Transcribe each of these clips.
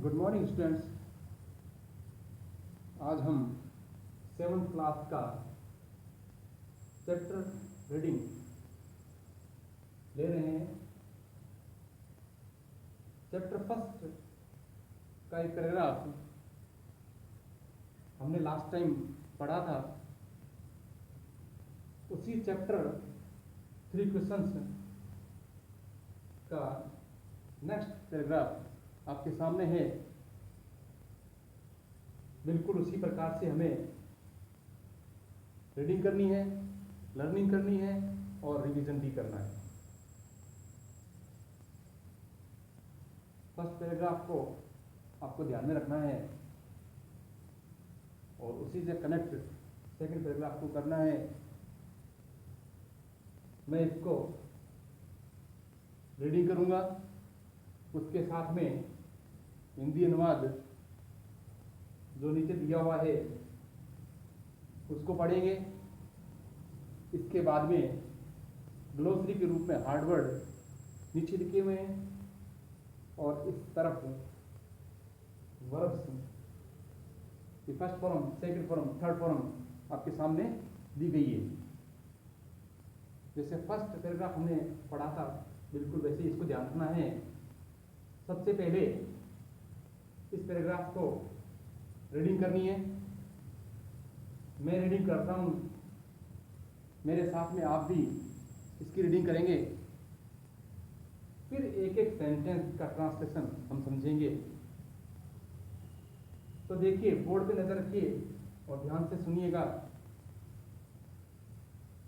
Good morning students. आज हम 7th class का चैप्टर रीडिंग ले रहे हैं। चैप्टर फर्स्ट का एक पैराग्राफ हमने लास्ट टाइम पढ़ा था। उसी चैप्टर 3 क्वेश्चंस का नेक्स्ट पैराग्राफ आपके सामने है। बिल्कुल उसी प्रकार से हमें रीडिंग करनी है, लर्निंग करनी है और रिवीजन भी करना है। फर्स्ट पैराग्राफ को आपको ध्यान में रखना है और उसी से कनेक्ट सेकंड पैराग्राफ को करना है। मैं इसको रीडिंग करूंगा, उसके साथ में हिंदी अनुवाद जो नीचे दिया हुआ है उसको पढ़ेंगे। इसके बाद में ग्लोसरी के रूप में हार्ड वर्ड नीचे लिखे हुए हैं और इस तरफ वर्ब्स की first form, second form, third form आपके सामने दी गई है। जैसे फर्स्ट पैराग्राफ हमने पढ़ा था बिल्कुल वैसे इसको ध्यान रखना है। सबसे पहले इस पैराग्राफ को रीडिंग करनी है। मैं रीडिंग करता हूँ, मेरे साथ में आप भी इसकी रीडिंग करेंगे। फिर एक एक सेंटेंस का ट्रांसलेशन हम समझेंगे। तो देखिए, बोर्ड पे नजर रखिए और ध्यान से सुनिएगा।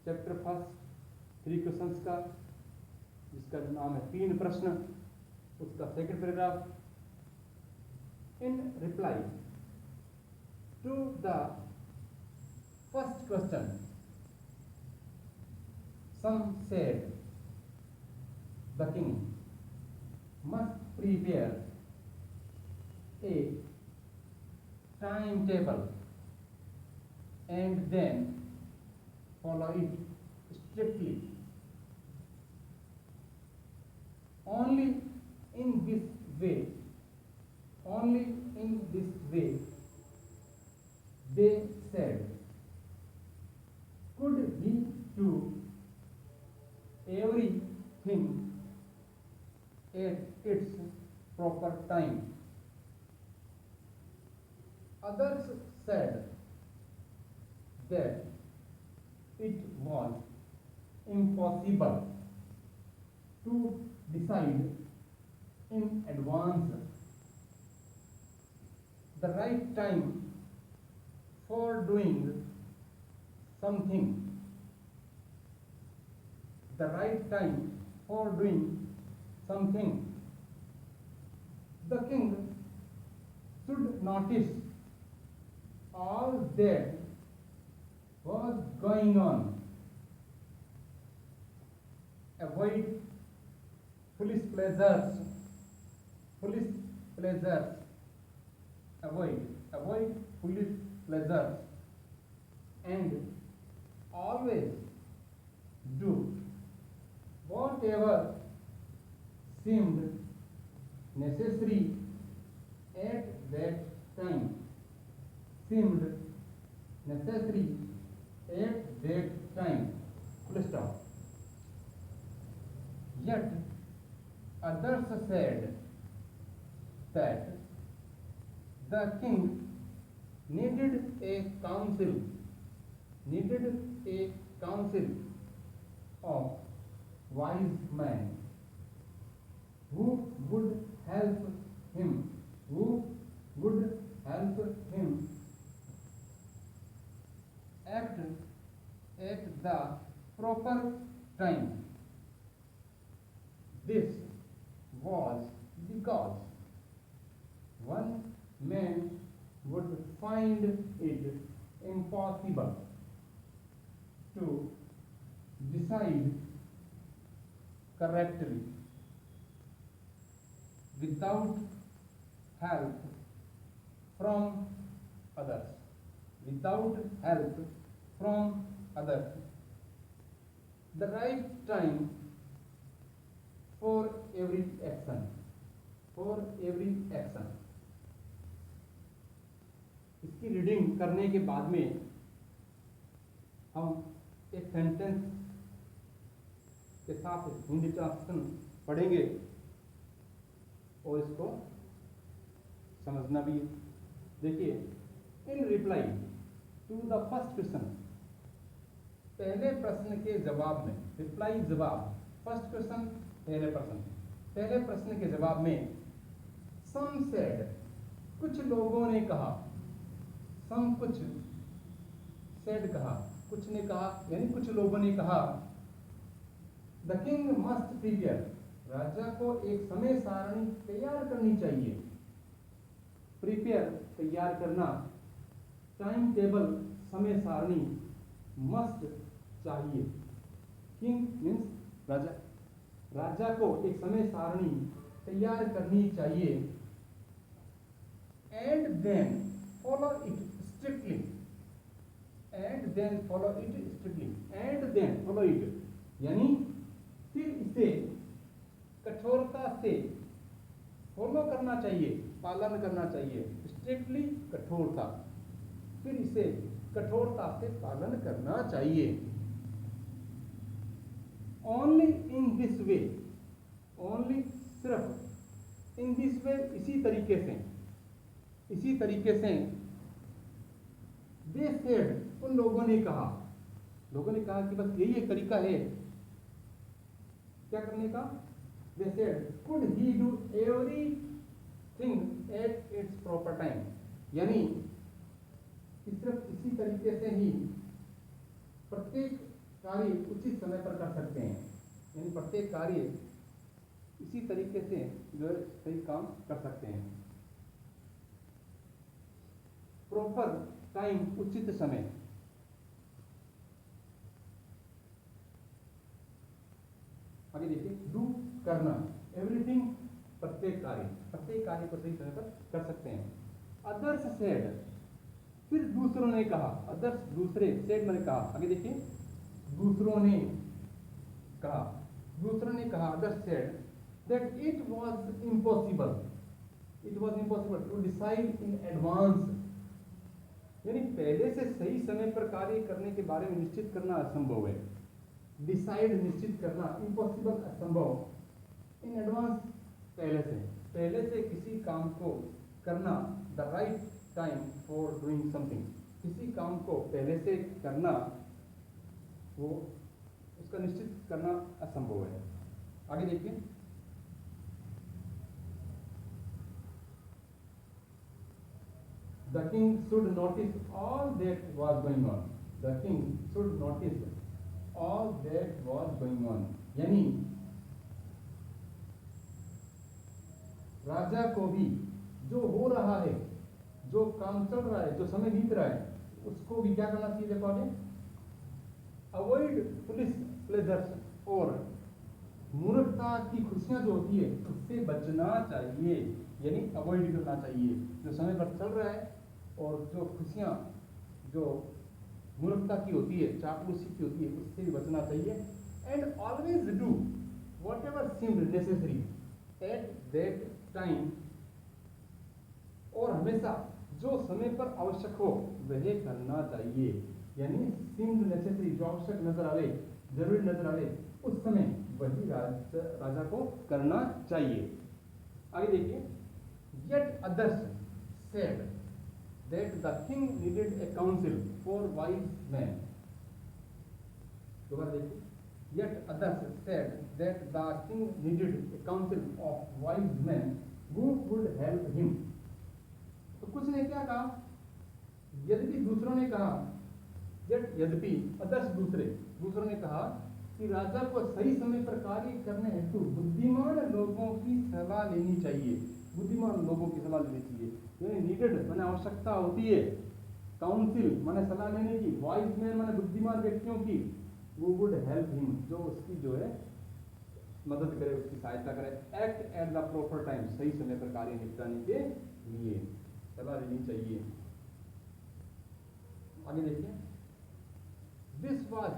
चैप्टर फर्स्ट 3 क्वेश्चंस का, जिसका नाम है 3 प्रश्न, उसका second paragraph. In reply to the first question, some said the king must prepare a timetable and then follow it strictly. Only in this way, only in this way, they said, could he do everything at its proper time. Others said that it was impossible to decide in advance the right time for doing something, the right time for doing something. The king should notice all that was going on, avoid foolish pleasures, avoid foolish pleasures, and always do whatever seemed necessary at that time, seemed necessary at that time. Full stop. Yet others said that the king needed a council, of wise men who would help him, act at the proper time. This was because one man would find it impossible to decide correctly without help from others. The right time for every action, reading करने के बाद में हम एक sentence के साथ Hindi translation पढ़ेंगे और इसको समझना भी है। देखिए, in reply to the first question, पहले प्रश्न के जवाब में, रिप्लाई जवाब, फर्स्ट क्वेश्चन पहले प्रश्न के जवाब में, सम सेड, कुछ लोगों ने कहा, सम कुछ, सेड कहा, कुछ ने कहा, यानी कुछ लोगों ने कहा, द किंग मस्ट प्रिपेयर, राजा को एक समय सारणी तैयार करनी चाहिए। प्रिपेयर तैयार करना, टाइम टेबल समय सारणी, मस्ट चाहिए, किंग मीन्स राजा, राजा को एक समय सारणी तैयार करनी चाहिए। And then follow it strictly, and then follow it strictly, and then follow it, यानी फिर इसे कठोरता से फॉलो करना चाहिए, पालन करना चाहिए। स्ट्रिक्टली कठोरता, फिर इसे कठोरता से पालन करना चाहिए। Only in this way, only सिर्फ, इन दिस वे इसी तरीके से, इसी तरीके से, दे सेड उन लोगों ने कहा, लोगों ने कहा कि बस यही एक तरीका है क्या करने का। They said, could he do everything at its proper time, यानी सिर्फ इसी तरीके से ही प्रत्येक कार्य उचित समय पर कर सकते हैं, यानी प्रत्येक कार्य इसी तरीके से जो है सही काम कर सकते हैं। प्रॉपर टाइम, उचित समय, आगे देखिए, डू करना, एवरीथिंग प्रत्येक कार्य को सही समय पर कर सकते हैं। अदर्स सेड, फिर दूसरों ने कहा, अदर्स दूसरे, सेड मैंने कहा, आगे देखिए, दूसरों ने कहा, others said that it was impossible to decide in advance, यानी पहले से सही समय पर कार्य करने के बारे में निश्चित करना असंभव है। डिसाइड निश्चित करना, इम्पॉसिबल असंभव, इन एडवांस पहले से किसी काम को करना, the right time for doing something, किसी काम को पहले से करना, वो उसका निश्चित करना असंभव है। आगे देखिए, the king should notice all that was going on, the king should notice all that was going on, यानी राजा को भी जो हो रहा है, जो काम चल रहा है, जो समय बीत रहा है, उसको भी क्या करना चाहिए। देखो आगे, अवॉइड फुलिश प्लेजर्स, और मूर्खता की खुशियां जो होती है उससे बचना चाहिए, यानी अवॉइड करना चाहिए। जो समय पर चल रहा है और जो खुशियां जो मूर्खता की होती है, चापलूसी की होती है, उससे भी बचना चाहिए। And always do what ever seemed necessary at that time, और हमेशा जो समय पर आवश्यक हो वह करना चाहिए, यानी सीम्ड नेसेसरी, जो आवश्यक नजर आवे, जरूरी नजर आवे, उस समय वही राजा को करना चाहिए। आगे देखिए, yet others said that the king needed a council for wise men, दोबारा देखिए, yet others said that the king needed a council of wise men who would help him, तो कुछ ने क्या कहा, यद्यपि दूसरों ने कहा, यद्यपि अदर्स दूसरों ने कहा कि राजा को सही समय पर कार्य करने हेतु बुद्धिमान लोगों की सलाह लेनी चाहिए, बुद्धिमान लोगों की सलाह लेनी चाहिए, यानी नीडेड माने आवश्यकता होती है, काउंसिल माने सलाह लेने की, वाइज मैन माने बुद्धिमान व्यक्तियों की, वो वुड हेल्प हिम, जो उसकी जो है मदद करे, उसकी सहायता करे। Act at the proper time, सही समय पर कार्य निपटाने के लिए सलाह लेनी चाहिए। आगे देखिए, दिस वाज,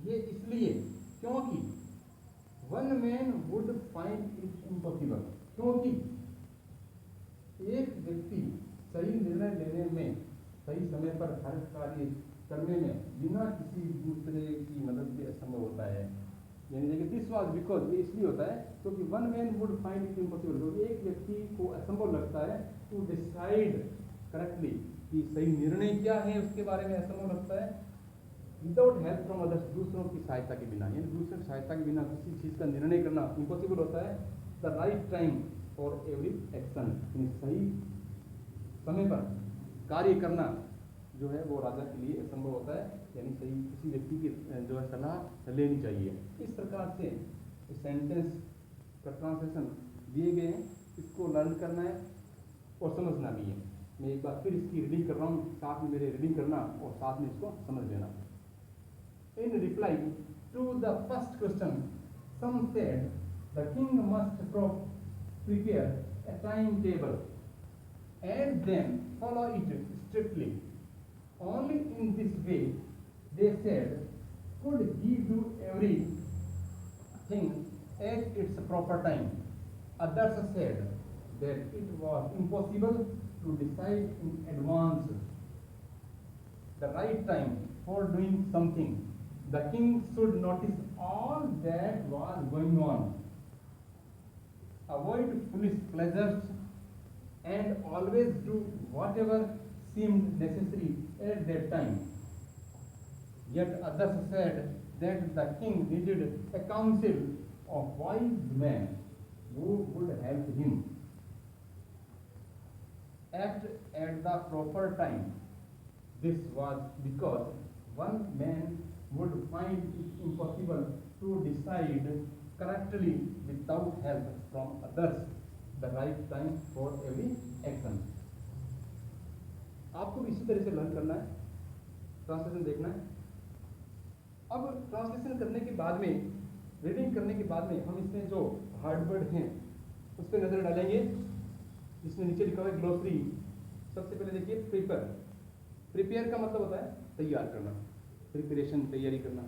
ये इसलिए क्योंकि one man would find it impossible, क्योंकि एक व्यक्ति सही निर्णय लेने में सही समय पर हर कार्य करने में बिना किसी दूसरे की मदद के असंभव होता है। यानी देखिए दिस वाज बिकॉज, ये इसलिए होता है क्योंकि one man would find it impossible, क्योंकि एक व्यक्ति को असंभव लगता है टू डिसाइड करेक्टली कि सही निर्णय क्या है उसके बारे में असंभव लगता है, विदाउट हेल्प फ्रॉम अदर्स, दूसरों की सहायता के बिना, यानी दूसरों की सहायता के बिना किसी चीज़ का निर्णय करना इम्पॉसिबल होता है। The right time for every action, यानी सही समय पर कार्य करना जो है वो राजा के लिए असंभव होता है, यानी सही किसी व्यक्ति की जो है सलाह लेनी चाहिए। इस प्रकार से इस सेंटेंस का ट्रांसलेशन दिए गए हैं, इसको लर्न करना है और समझना भी है। मैं एक बार फिर इसकी रीडिंग कर रहा हूँ, साथ में मेरे रीडिंग करना और साथ में इसको समझ लेना। In reply to the first question some said the king must prepare a timetable and then follow it strictly. Only in this way, they said, could he do everything at its proper time. Others said that it was impossible to decide in advance the right time for doing something. The king should notice all that was going on, avoid foolish pleasures, and always do whatever seemed necessary at that time. Yet others said that the king needed a council of wise men who would help him act at the proper time. This was because one man would find it impossible to decide correctly without help from others the right time for every action. आपको भी इसी तरह से learn करना है, translation देखना है। अब ट्रांसलेशन करने के बाद में, रीडिंग करने के बाद में हम इसमें जो हार्ड वर्ड हैं उस पर नजर डालेंगे। इसमें नीचे लिखा हुआ है ग्लोसरी। सबसे पहले देखिए प्रिपेयर। प्रिपेयर का मतलब होता है तैयार करना, प्रिपरेशन, तैयारी करना।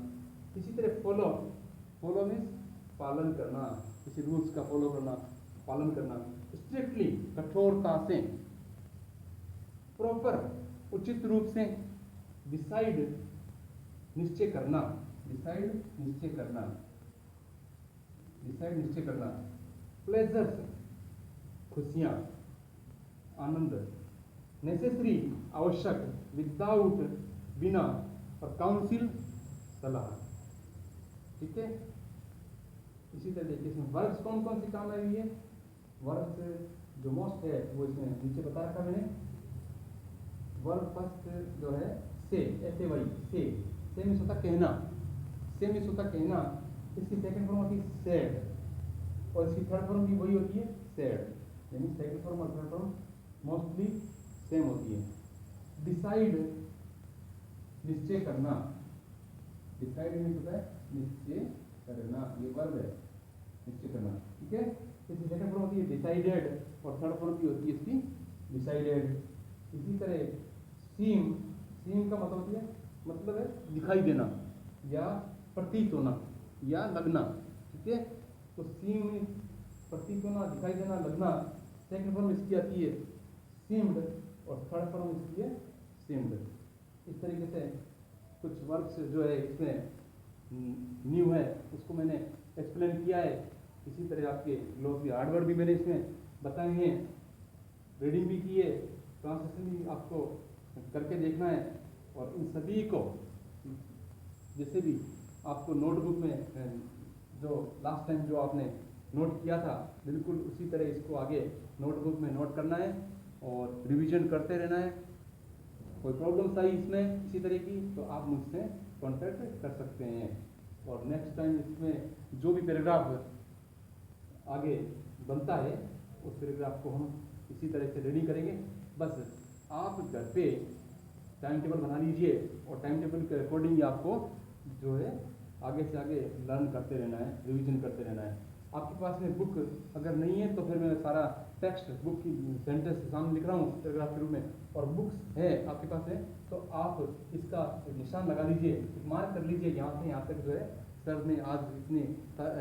इसी तरह फॉलो, फॉलो मीन्स पालन करना, किसी रूल्स का फॉलो करना, पालन करना। स्ट्रिक्टली, कठोरता से। प्रॉपर, उचित रूप से। डिसाइड, निश्चय करना, डिसाइड निश्चय करना, डिसाइड निश्चय करना। प्लेजर्स, खुशियां, आनंद। नेसेसरी, आवश्यक। विदाउट, बिना। और काउंसिल, सलाह। ठीक है। इसी तरह देखिए इसमें वर्ब्स कौन कौन सी काम आई हुई है। वर्ब्स जो मोस्ट है वो इसमें नीचे बता रखा मैंने। वर्ब फर्स्ट जो है से, ऐसे वही से मीन्स होता कहना, से मीन्स होता कहना। इसकी सेकंड फॉर्म होती है सेड और इसकी थर्ड फॉर्म भी वही होती है सेड, यानी सेकंड फॉर्म और थर्ड फॉर्म मोस्टली सेम होती है। डिसाइड, निश्चय करना। डिसाइड मीन्स होता है निश्चय करना, ये वर्ब है, निश्चय करना। ठीक है। इसकी सेकंड फॉर्म होती है डिसाइडेड और थर्ड फॉर्म भी होती है इसकी डिसाइडेड। इसी तरह सीम, सीम का मतलब है दिखाई देना या प्रतीत होना या लगना। ठीक है। तो सीम में प्रतीत होना, दिखाई देना, लगना। सेकंड फॉर्म इसकी आती है सीम्ड और थर्ड फॉर्म इसकी है सीम्ड। इस तरीके से कुछ वर्ब्स जो है इसमें न्यू है उसको मैंने एक्सप्लेन किया है। इसी तरह आपके ग्लोसरी हार्ड वर्ड भी मैंने इसमें बताए हैं, रीडिंग भी की है, ट्रांसलेशन भी आपको करके देखना है। और इन सभी को जैसे भी आपको नोटबुक में जो लास्ट टाइम जो आपने नोट किया था बिल्कुल उसी तरह इसको आगे नोटबुक में नोट करना है और रिवीजन करते रहना है। कोई प्रॉब्लम्स आई इसमें इसी तरह की तो आप मुझसे कांटेक्ट कर सकते हैं। और नेक्स्ट टाइम इसमें जो भी पैराग्राफ आगे बनता है उस पैराग्राफ को हम इसी तरह से रीडिंग करेंगे। बस आप घर पे टाइम टेबल बना लीजिए और टाइम टेबल के अकॉर्डिंग ही आपको जो है आगे से आगे लर्न करते रहना है, रिवीजन करते रहना है। आपके पास में बुक अगर नहीं है तो फिर मैं सारा टेक्स्ट बुक की सेंटेंस सामने लिख रहा हूँ पैराग्राफ के रूप में, और बुक्स है आपके पास है तो आप इसका निशान लगा लीजिए, मार्क कर लीजिए यहाँ से यहाँ तक जो है सर ने आज इतने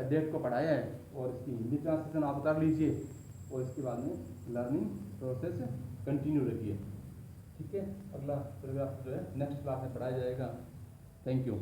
डेट को पढ़ाया है और इसकी हिंदी ट्रांसलेशन आप उतार लीजिए और इसके बाद में लर्निंग प्रोसेस कंटिन्यू रखिए। ठीक है, अगला पैराग्राफ जो है नेक्स्ट क्लास में पढ़ाया जाएगा। Thank you.